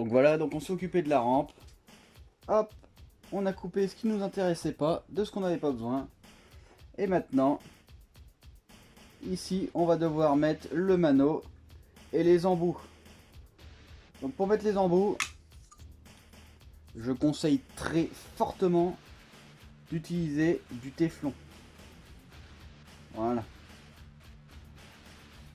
Donc voilà, donc on s'est occupé de la rampe. Hop, on a coupé ce qui nous intéressait pas, de ce qu'on n'avait pas besoin. Et maintenant, ici, on va devoir mettre le mano et les embouts. Donc pour mettre les embouts, je conseille très fortement d'utiliser du téflon. Voilà.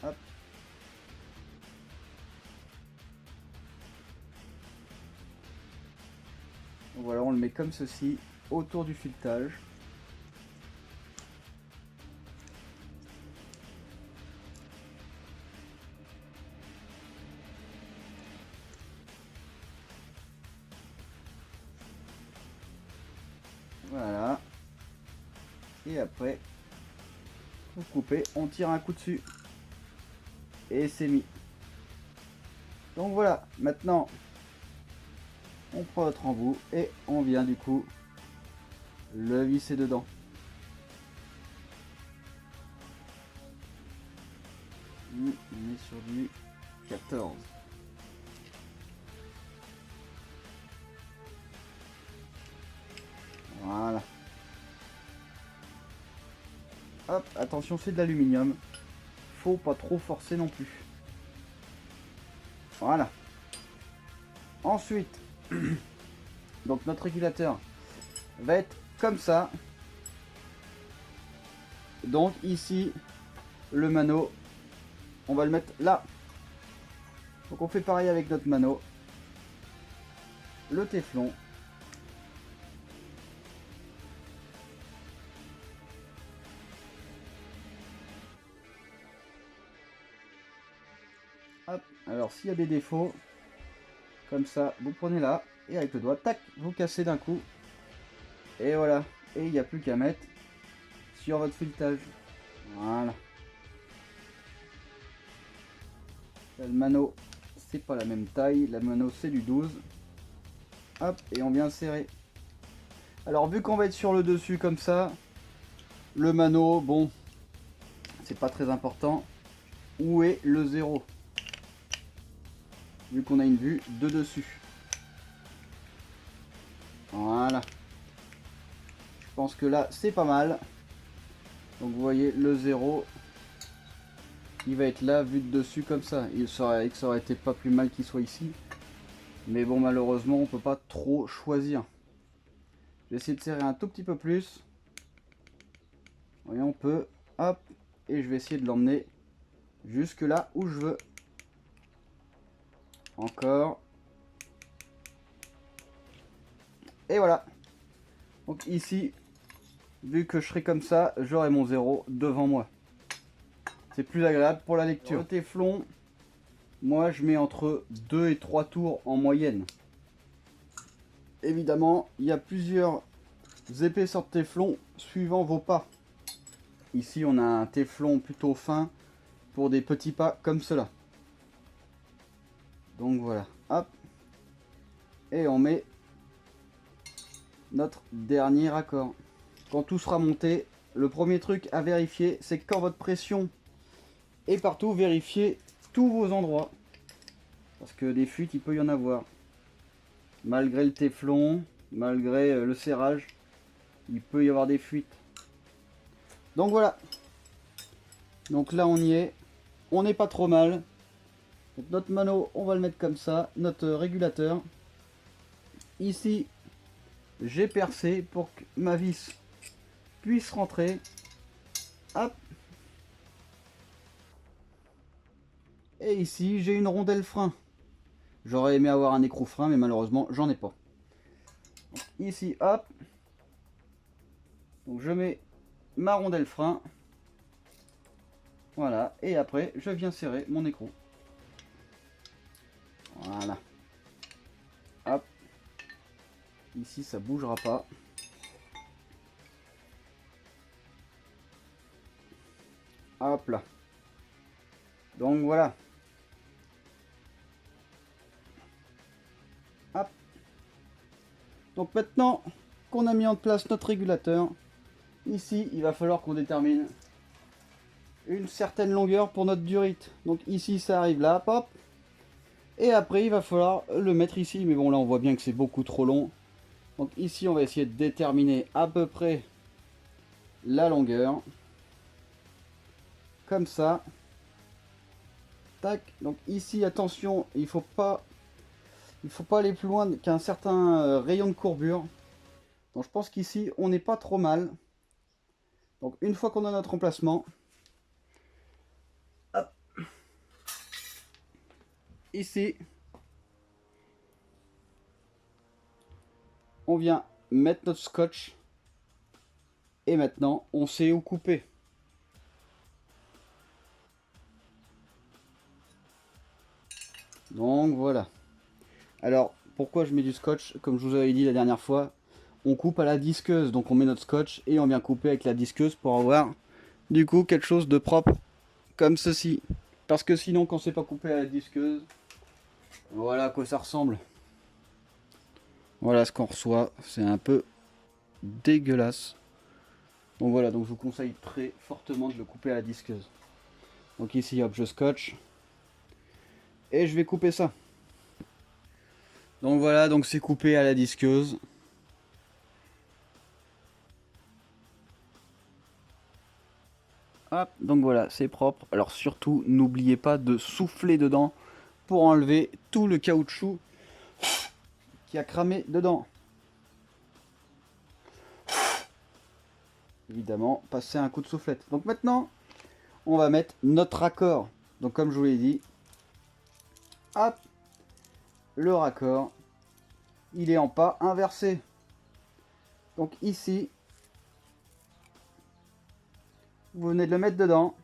Hop. Donc voilà, on le met comme ceci autour du filetage. Voilà. Et après, vous coupez, on tire un coup dessus. Et c'est mis. Donc voilà, maintenant, on prend notre embout et on vient du coup le visser dedans. On est sur du 14. Voilà. Hop, attention, c'est de l'aluminium. Faut pas trop forcer non plus. Voilà. Ensuite, donc notre régulateur va être comme ça. Donc ici, le mano, on va le mettre là. Donc on fait pareil avec notre mano. Le téflon. Hop. Alors s'il y a des défauts, comme ça, vous prenez là et avec le doigt, tac, vous cassez d'un coup. Et voilà. Et il n'y a plus qu'à mettre sur votre filetage. Voilà. Là, le mano, c'est pas la même taille. La mano, c'est du 12. Hop, et on vient serrer. Alors, vu qu'on va être sur le dessus comme ça, le mano, bon, c'est pas très important. Où est le 0? Vu qu'on a une vue de dessus. Voilà. Je pense que là, c'est pas mal. Donc, vous voyez, le 0, il va être là, vu de dessus comme ça. Ça aurait été pas plus mal qu'il soit ici. Mais bon, malheureusement, on peut pas trop choisir. Je vais essayer de serrer un tout petit peu plus. Vous voyez, on peut. Hop. Et je vais essayer de l'emmener jusque là où je veux. Encore. Et voilà. Donc ici, vu que je serai comme ça, j'aurai mon 0 devant moi. C'est plus agréable pour la lecture. Le téflon, moi je mets entre 2 et 3 tours en moyenne. Évidemment, il y a plusieurs épaisseurs de téflon suivant vos pas. Ici, on a un téflon plutôt fin pour des petits pas comme cela. Donc voilà, hop. Et on met notre dernier raccord. Quand tout sera monté, le premier truc à vérifier, c'est que quand votre pression est partout, vérifiez tous vos endroits. Parce que des fuites, il peut y en avoir. Malgré le téflon, malgré le serrage, il peut y avoir des fuites. Donc voilà. Donc là, on y est. On n'est pas trop mal. Donc notre mano, on va le mettre comme ça. Notre régulateur. Ici, j'ai percé pour que ma vis puisse rentrer. Hop. Et ici, j'ai une rondelle frein. J'aurais aimé avoir un écrou frein, mais malheureusement, j'en ai pas. Donc, ici, hop. Donc je mets ma rondelle frein. Voilà. Et après, je viens serrer mon écrou. Voilà. Hop. Ici, ça bougera pas. Hop là. Donc voilà. Hop. Donc maintenant qu'on a mis en place notre régulateur, ici, il va falloir qu'on détermine une certaine longueur pour notre durite. Donc ici, ça arrive là, hop. Et après il va falloir le mettre ici, mais bon là on voit bien que c'est beaucoup trop long. Donc ici on va essayer de déterminer à peu près la longueur. Comme ça. Tac. Donc ici attention, il faut pas aller plus loin qu'un certain rayon de courbure. Donc je pense qu'ici on n'est pas trop mal. Donc une fois qu'on a notre emplacement, hop, ici, on vient mettre notre scotch. Et maintenant, on sait où couper. Donc voilà. Alors, pourquoi je mets du scotch? Comme je vous avais dit la dernière fois, on coupe à la disqueuse. Donc on met notre scotch et on vient couper avec la disqueuse pour avoir du coup quelque chose de propre comme ceci. Parce que sinon, quand c'est pas coupé à la disqueuse, voilà à quoi ça ressemble. Voilà ce qu'on reçoit. C'est un peu dégueulasse. Donc voilà, donc je vous conseille très fortement de le couper à la disqueuse. Donc ici, hop, je scotche. Et je vais couper ça. Donc voilà, donc c'est coupé à la disqueuse. Hop, donc voilà, c'est propre. Alors surtout, n'oubliez pas de souffler dedans pour enlever tout le caoutchouc qui a cramé dedans. Évidemment, passer un coup de soufflette. Donc maintenant, on va mettre notre raccord. Donc comme je vous l'ai dit, hop, le raccord, il est en pas inversé. Donc ici, vous venez de le mettre dedans.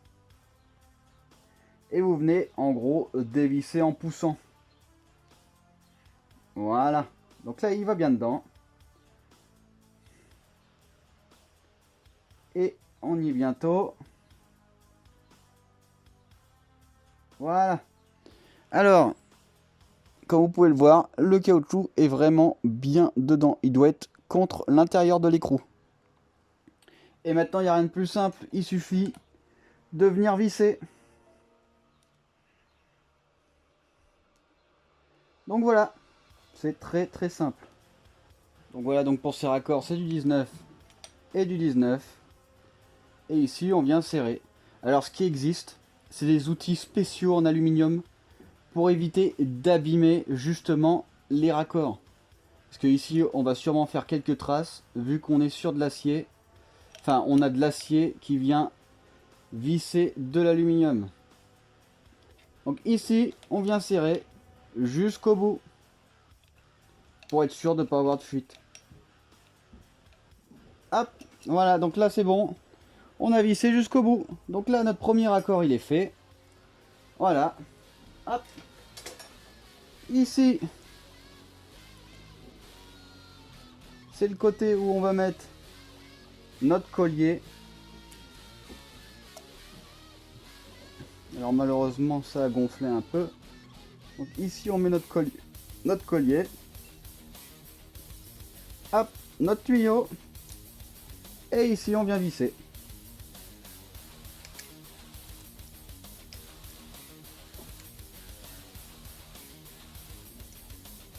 Et vous venez en gros dévisser en poussant. Voilà. Donc là, il va bien dedans. Et on y est bientôt. Voilà. Alors, comme vous pouvez le voir, le caoutchouc est vraiment bien dedans. Il doit être contre l'intérieur de l'écrou. Et maintenant, il n'y a rien de plus simple. Il suffit de venir visser. Donc voilà. C'est très très simple. Donc voilà, donc pour ces raccords, c'est du 19 et du 19. Et ici, on vient serrer. Alors, ce qui existe, c'est des outils spéciaux en aluminium pour éviter d'abîmer justement les raccords. Parce que ici, on va sûrement faire quelques traces, vu qu'on est sur de l'acier. Enfin, on a de l'acier qui vient visser de l'aluminium. Donc ici, on vient serrer jusqu'au bout, pour être sûr de ne pas avoir de fuite. Hop, voilà, donc là c'est bon. On a vissé jusqu'au bout. Donc là, notre premier raccord, il est fait. Voilà. Hop. Ici, c'est le côté où on va mettre notre collier. Alors malheureusement, ça a gonflé un peu. Donc ici, on met notre collier. Hop, notre tuyau. Et ici, on vient visser.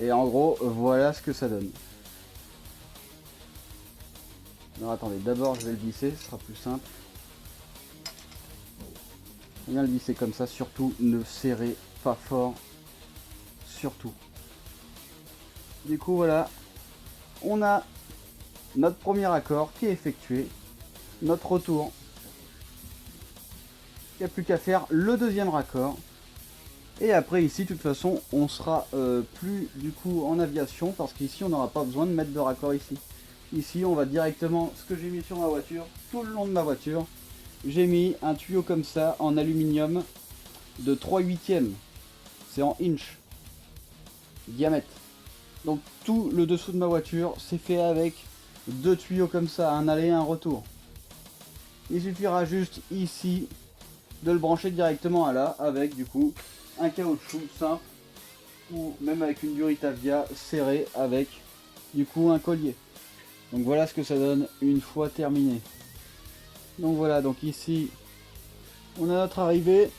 Et en gros, voilà ce que ça donne. Alors attendez, d'abord je vais le visser, ce sera plus simple. On vient le visser comme ça, surtout ne serrez pas fort. Surtout. Du coup voilà, on a notre premier accord qui est effectué. Notre retour. Il n'y a plus qu'à faire le deuxième raccord. Et après ici, de toute façon, on sera plus du coup en aviation parce qu'ici, on n'aura pas besoin de mettre de raccord ici. Ici, on va directement, ce que j'ai mis sur ma voiture, tout le long de ma voiture, j'ai mis un tuyau comme ça en aluminium de 3/8. C'est en inch diamètre. Donc tout le dessous de ma voiture, c'est fait avec deux tuyaux comme ça, un aller et un retour. Il suffira juste ici de le brancher directement à là avec du coup un caoutchouc simple ou même avec une Duritavia serrée avec du coup un collier. Donc voilà ce que ça donne une fois terminé. Donc voilà, donc ici on a notre arrivée,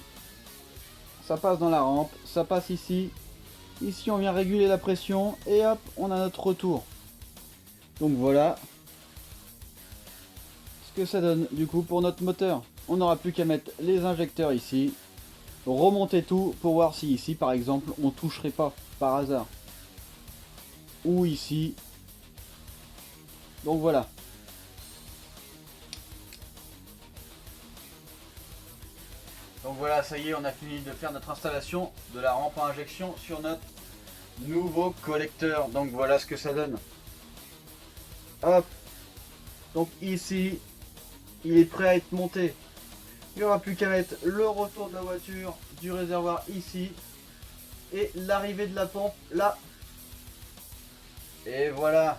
ça passe dans la rampe, ça passe ici Ici on vient réguler la pression et hop, on a notre retour. Donc voilà ce que ça donne du coup pour notre moteur. On n'aura plus qu'à mettre les injecteurs ici, remonter tout pour voir si ici par exemple on toucherait pas par hasard. Ou ici. Donc voilà. Donc voilà, ça y est, on a fini de faire notre installation de la rampe à injection sur notre nouveau collecteur. Donc voilà ce que ça donne. Hop. Donc ici, il est prêt à être monté. Il n'y aura plus qu'à mettre le retour de la voiture, du réservoir ici. Et l'arrivée de la pompe là. Et voilà.